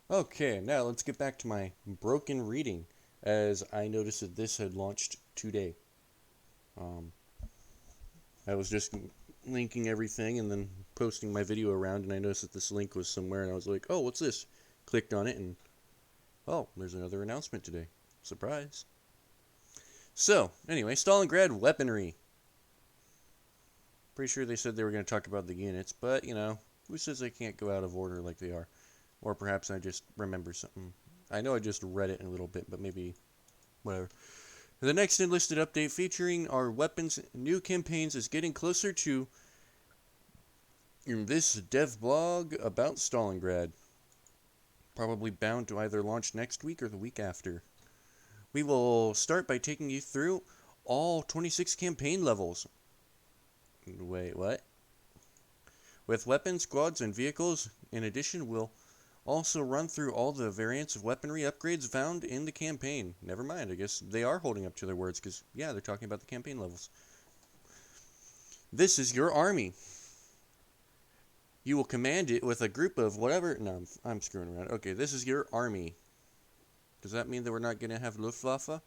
Okay, now let's get back to my broken reading, as I noticed that this had launched today. Um, I was just linking everything and then posting my video around, and I noticed that this link was somewhere, and I was like, oh, what's this? Clicked on it, and oh, there's another announcement today. Surprise. So, anyway, Stalingrad weaponry. Pretty sure they said they were going to talk about the units, but, who says they can't go out of order like they are? Or perhaps I just remember something. I know I just read it in a little bit, but maybe whatever. The next Enlisted update featuring our weapons new campaigns is getting closer to this dev blog about Stalingrad. Probably bound to either launch next week or the week after. We will start by taking you through all 26 campaign levels. Wait, what? With weapons, squads, and vehicles. In addition, we'll also run through all the variants of weaponry upgrades found in the campaign. Never mind, I guess they are holding up to their words, because, yeah, they're talking about the campaign levels. This is your army. You will command it with a group of whatever. No, I'm screwing around. Okay, this is your army. Does that mean that we're not going to have Luftwaffe?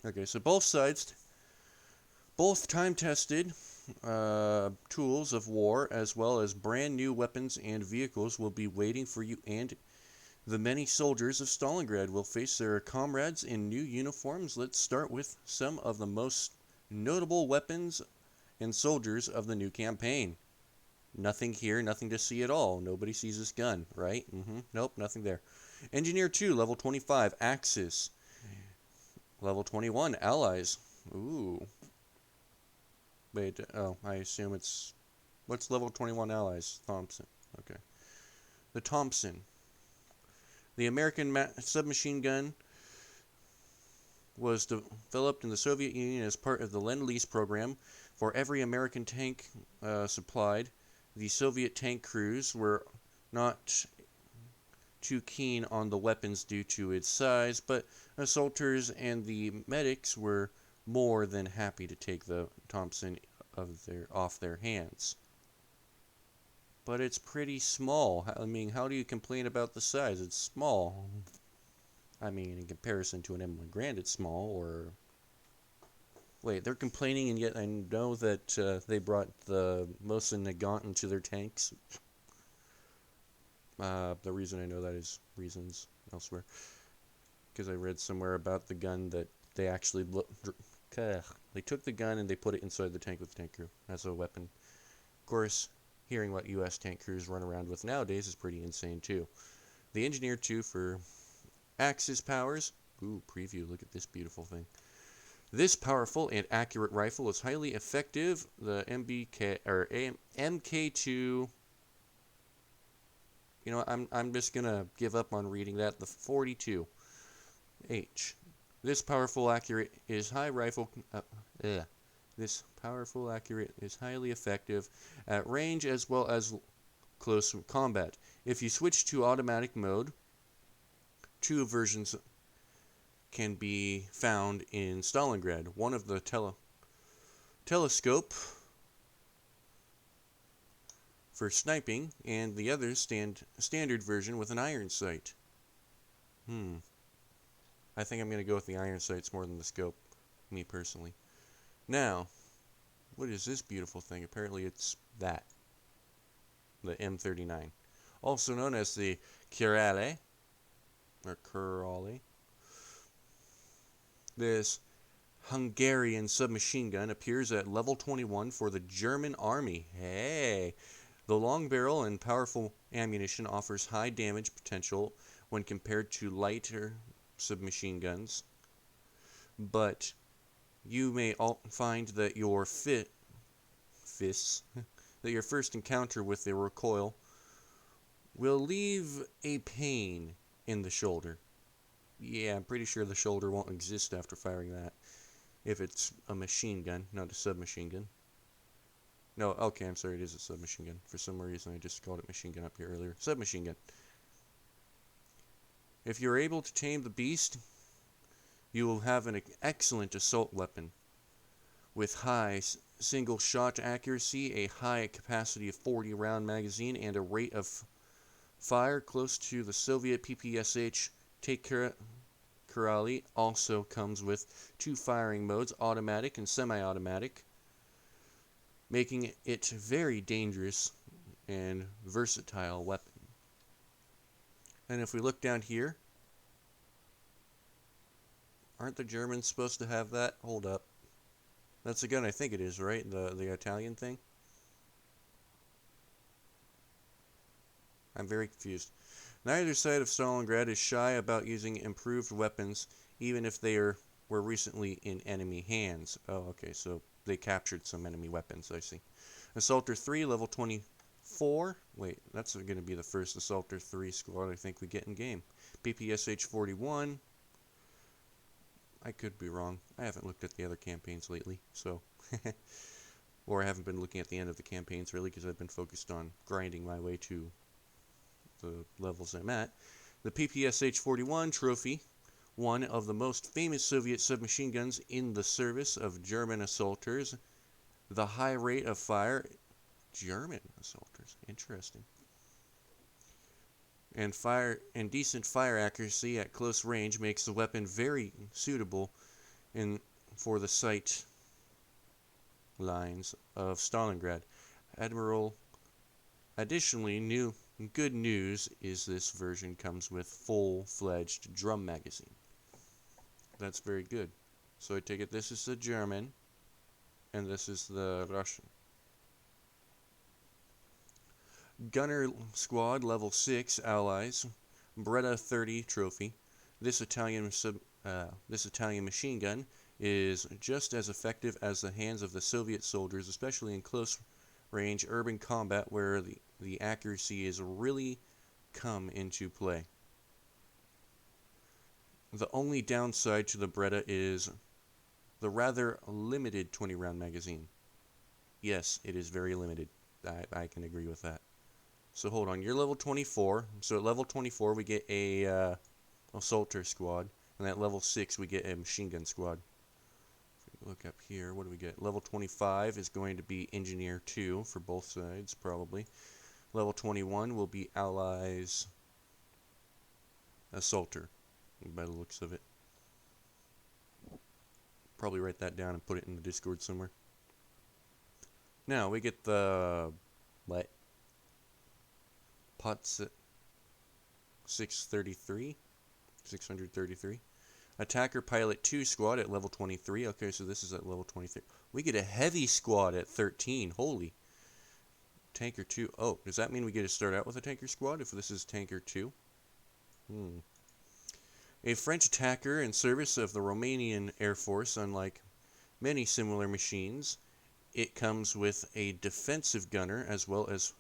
Okay, so both time-tested tools of war, as well as brand new weapons and vehicles, will be waiting for you, and the many soldiers of Stalingrad will face their comrades in new uniforms. Let's start with some of the most notable weapons and soldiers of the new campaign. Nothing here, nothing to see at all. Nobody sees this gun, right? Nope, nothing there. Engineer 2, level 25, Axis. Level 21, Allies. Ooh. Wait, oh, I assume it's... What's level 21 Allies? Thompson. Okay. The Thompson. The American submachine gun was developed in the Soviet Union as part of the Lend-Lease program. For every American tank supplied, the Soviet tank crews were not too keen on the weapons due to its size, but assaulters and the medics were more than happy to take the Thompson off their hands. But it's pretty small. I mean, how do you complain about the size? It's small. I mean, in comparison to an M1 Grand, it's small, or... Wait, they're complaining, and yet I know that they brought the Mosin Nagant into their tanks. The reason I know that is reasons elsewhere. Because I read somewhere about the gun that they actually they took the gun and they put it inside the tank with the tank crew as a weapon. Of course, hearing what U.S. tank crews run around with nowadays is pretty insane too. The Engineer 2 for Axis powers. Ooh, preview. Look at this beautiful thing. This powerful and accurate rifle is highly effective. The MK2. You know, I'm just gonna give up on reading that. The 42H. This powerful, accurate is high rifle. This powerful, accurate is highly effective at range as well as close combat. If you switch to automatic mode, two versions can be found in Stalingrad. One of the telescope for sniping, and the other standard version with an iron sight. I think I'm going to go with the iron sights more than the scope, me personally. Now, what is this beautiful thing? Apparently it's that. The M39. Also known as the Kurale, or Kurale. This Hungarian submachine gun appears at level 21 for the German army. Hey! The long barrel and powerful ammunition offers high damage potential when compared to lighter submachine guns, but you may find that your fists that your first encounter with the recoil will leave a pain in the shoulder. Yeah, I'm pretty sure the shoulder won't exist after firing that, if it's a machine gun, not a submachine gun. No, okay, I'm sorry, it is a submachine gun. For some reason, I just called it machine gun up here earlier. Submachine gun. If you're able to tame the beast, you will have an excellent assault weapon with high single shot accuracy, a high capacity of 40 round magazine, and a rate of fire close to the Soviet PPSH Take Kurali. Also comes with 2 firing modes, automatic and semi-automatic, making it a very dangerous and versatile weapon. And if we look down here, aren't the Germans supposed to have that? Hold up. That's the gun I think it is, right? The Italian thing? I'm very confused. Neither side of Stalingrad is shy about using improved weapons, even if they were recently in enemy hands. Oh, okay, so they captured some enemy weapons, I see. Assaulter 3, level 24. Wait, that's going to be the first Assaulter 3 squad I think we get in game. PPSH 41. I could be wrong. I haven't looked at the other campaigns lately, so... or I haven't been looking at the end of the campaigns, really, because I've been focused on grinding my way to the levels I'm at. The PPSH-41 trophy, one of the most famous Soviet submachine guns in the service of German assaulters. The high rate of fire... German assaulters. Interesting. And decent fire accuracy at close range makes the weapon very suitable for the sight lines of Stalingrad. Additionally, good news is this version comes with full-fledged drum magazine. That's very good. So I take it this is the German, and this is the Russian. Gunner Squad, level 6, Allies, Beretta 30 trophy. This Italian machine gun is just as effective as the hands of the Soviet soldiers, especially in close-range urban combat where the accuracy is really come into play. The only downside to the Beretta is the rather limited 20-round magazine. Yes, it is very limited. I can agree with that. So hold on, you're level 24. So at level 24 we get a assaulter squad, and at level 6 we get a machine gun squad. If we look up here, what do we get? Level 25 is going to be engineer 2 for both sides, probably. Level 21 will be allies assaulter, by the looks of it. Probably write that down and put it in the Discord somewhere. Now we get the what? Pots 633. Attacker Pilot 2 squad at level 23. Okay, so this is at level 23. We get a heavy squad at 13. Holy. Tanker 2. Oh, does that mean we get to start out with a tanker squad if this is Tanker 2? A French attacker in service of the Romanian Air Force, unlike many similar machines, it comes with a defensive gunner as well as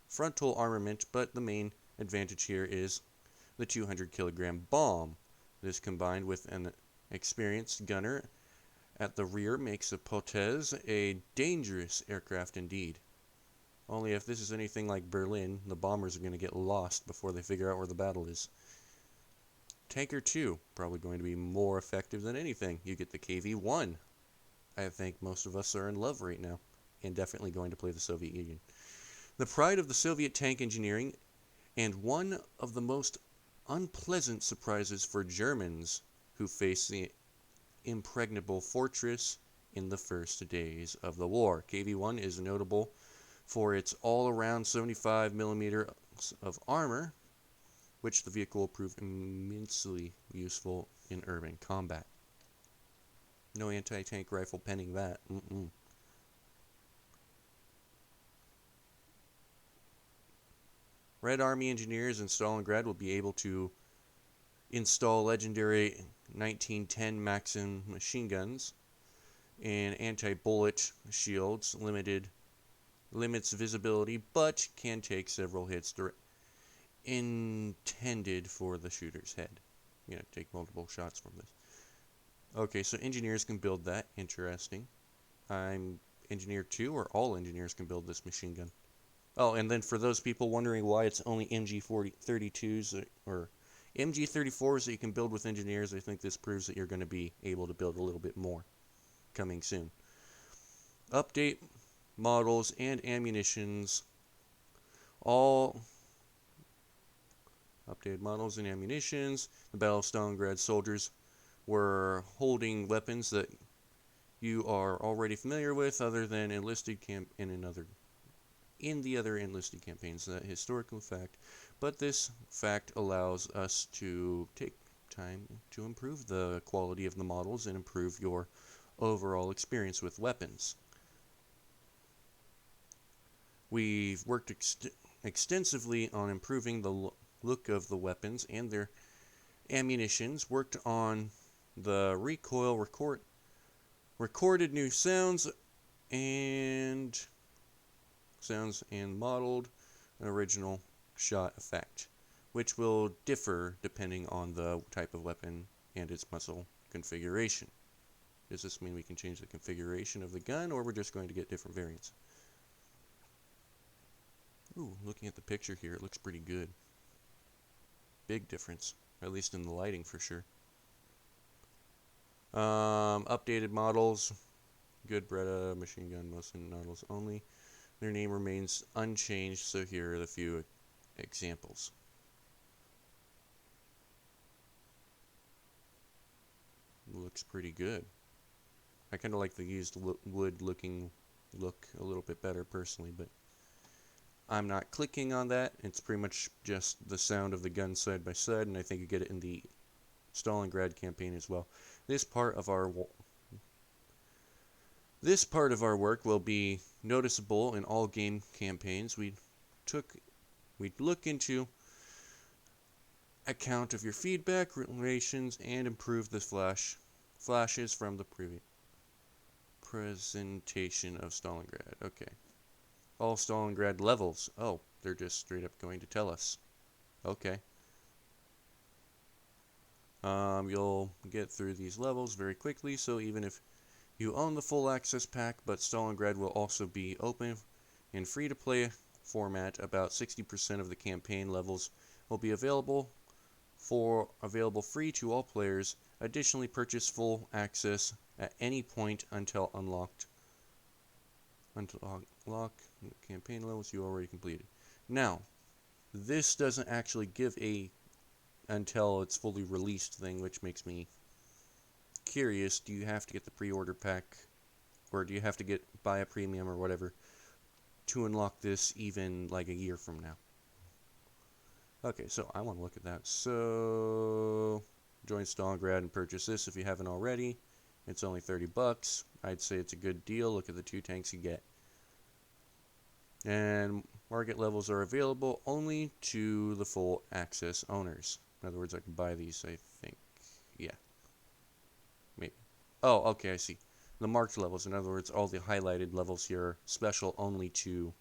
frontal armament, but the main advantage here is the 200 kilogram bomb. This combined with an experienced gunner at the rear makes a Potez a dangerous aircraft indeed. Only if this is anything like Berlin, the bombers are going to get lost before they figure out where the battle is. Tanker 2, probably going to be more effective than anything. You get the KV-1. I think most of us are in love right now, and definitely going to play the Soviet Union. The pride of the Soviet tank engineering, and one of the most unpleasant surprises for Germans who face the impregnable fortress in the first days of the war. KV-1 is notable for its all-around 75mm of armor, which the vehicle will prove immensely useful in urban combat. No anti-tank rifle penning that. Red Army engineers in Stalingrad will be able to install legendary 1910 Maxim machine guns and anti-bullet shields. Limits visibility, but can take several hits intended for the shooter's head. Take multiple shots from this. Okay, so engineers can build that. Interesting. I'm engineer 2, or all engineers can build this machine gun. Oh, and then for those people wondering why it's only MG32s or MG34s that you can build with engineers, I think this proves that you're going to be able to build a little bit more coming soon. Update models and ammunitions. All updated models and ammunitions. The Battle of Stalingrad soldiers were holding weapons that you are already familiar with, other than enlisted in the other enlisted campaigns. That historical fact, but this fact allows us to take time to improve the quality of the models and improve your overall experience with weapons. We've worked extensively on improving the look of the weapons and their ammunitions, worked on the recoil, recorded new sounds and modeled an original shot effect, which will differ depending on the type of weapon and its muzzle configuration. Does this mean we can change the configuration of the gun, or we're just going to get different variants? Ooh, looking at the picture here, it looks pretty good. Big difference, at least in the lighting for sure. Updated models. Good Beretta machine gun, Mosin models only. Their name remains unchanged, so here are the few examples. Looks pretty good. I kind of like the used wood looking look a little bit better personally, but I'm not clicking on that. It's pretty much just the sound of the gun side by side, and I think you get it in the Stalingrad campaign as well. This part of our work will be noticeable in all game campaigns. We'd look into account of your feedback, relations, and improve the flashes from the previous presentation of Stalingrad. Okay. All Stalingrad levels. Oh, they're just straight up going to tell us. Okay. You'll get through these levels very quickly, so even if you own the full access pack, but Stalingrad will also be open in free-to-play format. About 60% of the campaign levels will be available free to all players. Additionally, purchase full access at any point until unlock campaign levels you already completed. Now, this doesn't actually give a until it's fully released thing, which makes me curious. Do you have to get the pre-order pack, or do you have to buy a premium or whatever to unlock this even like a year from now? Okay, so I want to look at that. So join Stalingrad and purchase this if you haven't already. It's only $30. I'd say it's a good deal. Look at the 2 tanks you get. And market levels are available only to the full access owners. In other words, I can buy these, I think. Yeah. Maybe. Oh, okay, I see. The marked levels, in other words, all the highlighted levels here are special only to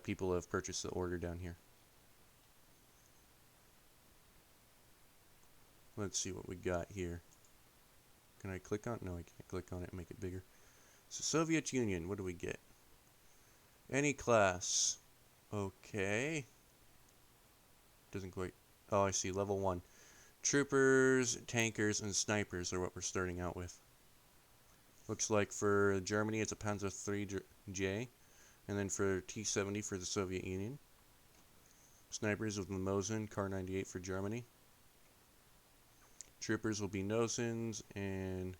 people who have purchased the order down here. Let's see what we got here. Can I click on it? No, I can't click on it and make it bigger. So Soviet Union, what do we get? Any class. Okay. Doesn't quite... Oh, I see. Level 1. Troopers, tankers, and snipers are what we're starting out with. Looks like for Germany, it's a Panzer III and then for T-70 for the Soviet Union. Snipers with the Mosin, Kar 98 for Germany. Troopers will be Nosins and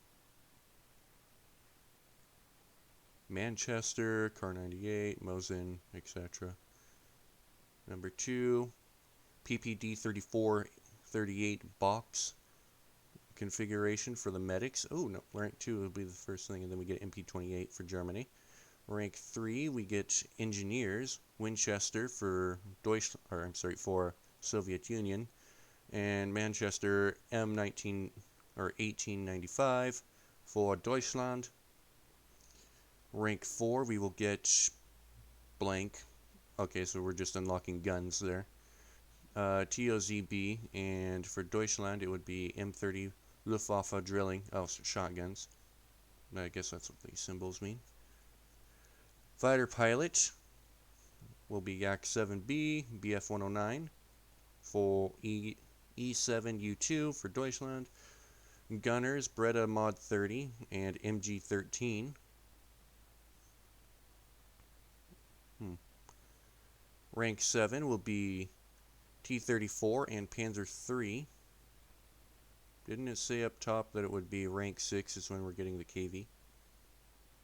Manchester, Kar 98, Mosin, etc. Number 2, PPD 3438 box configuration for the medics. Oh, no, rank 2 will be the first thing, and then we get MP28 for Germany. Rank 3, we get engineers, Winchester for for Soviet Union, and Manchester M19 or 1895 for Deutschland. Rank 4, we will get blank. Okay, so we're just unlocking guns there. TOZB, and for Deutschland it would be M30 Luftwaffe drilling. Oh, shotguns. I guess that's what these symbols mean. Fighter pilot will be Yak 7B, BF 109 for E7U2 for Deutschland. Gunners, Breda Mod 30 and MG 13. Rank 7 will be T-34 and Panzer III. Didn't it say up top that it would be rank 6 is when we're getting the KV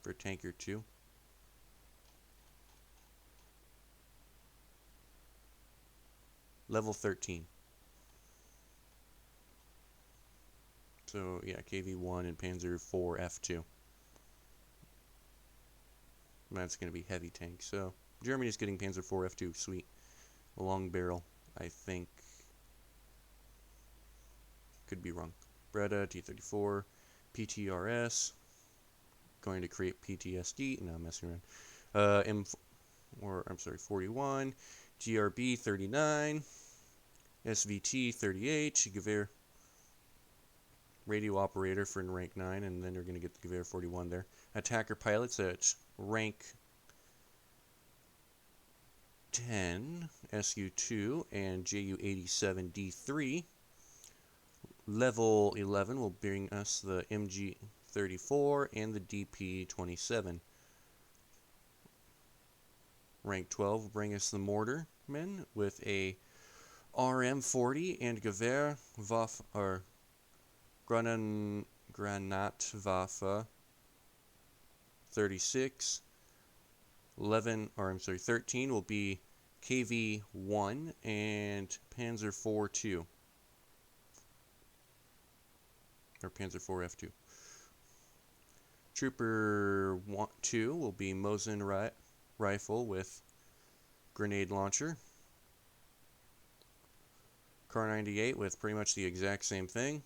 for Tanker 2? Level 13. So, yeah, KV-1 and Panzer IV F2. That's going to be heavy tank. So, Germany's getting Panzer IV F2. Sweet. A long barrel, I think. Could be wrong. Breda, T-34, PTRS. Going to create PTSD. No, I'm messing around. 41. GRB, 39. SVT, 38. Gewehr. Radio operator for rank 9, and then you're going to get the Gewehr 41 there. Attacker pilots at rank 10, SU2, and JU87 D3. Level 11 will bring us the MG34 and the DP27. Rank 12 will bring us the mortarmen with a RM40 and Gewehr or Granatwaffe 36. 13 will be KV-1 and Panzer IV-2. Or Panzer IV F2. Trooper 2 will be Mosin rifle with grenade launcher. Car 98 with pretty much the exact same thing.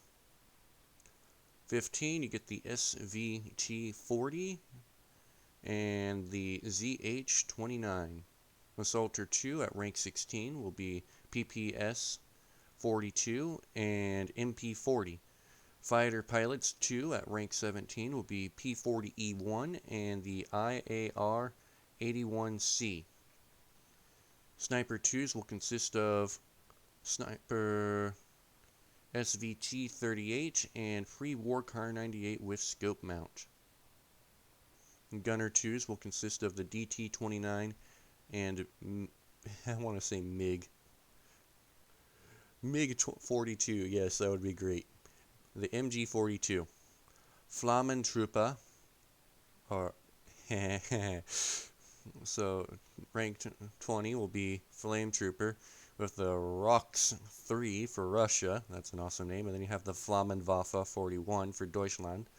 15, you get the SVT-40 and the ZH-29. Assaulter 2 at rank 16 will be PPS-42 and MP-40. Fighter Pilots 2 at rank 17 will be P-40E-1 and the IAR-81C. Sniper 2s will consist of Sniper SVT-38 and Pre-War Car 98 with scope mount. Gunner 2s will consist of the DT-29 and I want to say MiG-42. Yes, that would be great. The MG-42. Flammentruppe, or so rank 20 will be Flame Trooper with the ROX 3 for Russia. That's an awesome name. And then you have the Flammenwaffe 41 for Deutschland.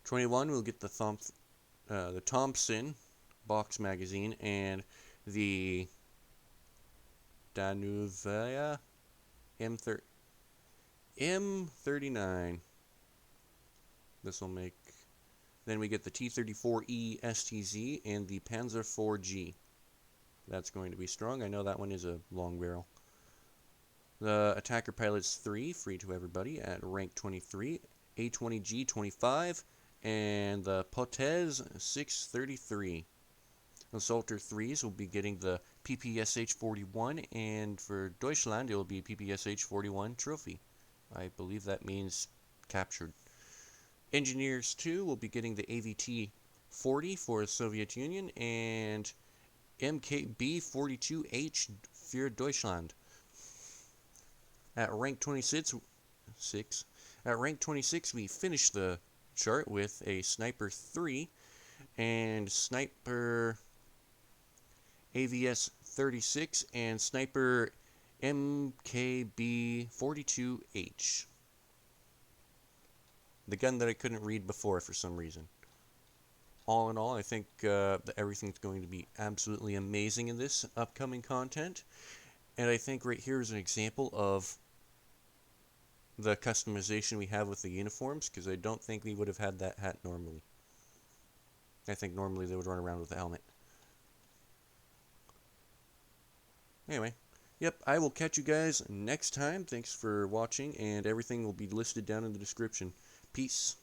21 will get the Thompson box magazine and the Danuvia M39. This will make... Then we get the T-34E STZ and the Panzer IV-G. That's going to be strong. I know that one is a long barrel. The Attacker Pilots 3, free to everybody, at rank 23. A-20G 25. And the Potez 633. Assaulter 3s will be getting the PPSH-41. And for Deutschland, it will be PPSH-41 trophy. I believe that means captured. Engineers 2 will be getting the AVT-40 for the Soviet Union and MKB-42H für Deutschland. At rank 26, we finished the chart with a Sniper 3 and Sniper AVS-36 and Sniper MKB-42H. The gun that I couldn't read before for some reason. All in all, I think that everything's going to be absolutely amazing in this upcoming content. And I think right here is an example of the customization we have with the uniforms, because I don't think we would have had that hat normally. I think normally they would run around with a helmet. Anyway, yep, I will catch you guys next time. Thanks for watching, and everything will be listed down in the description. Peace.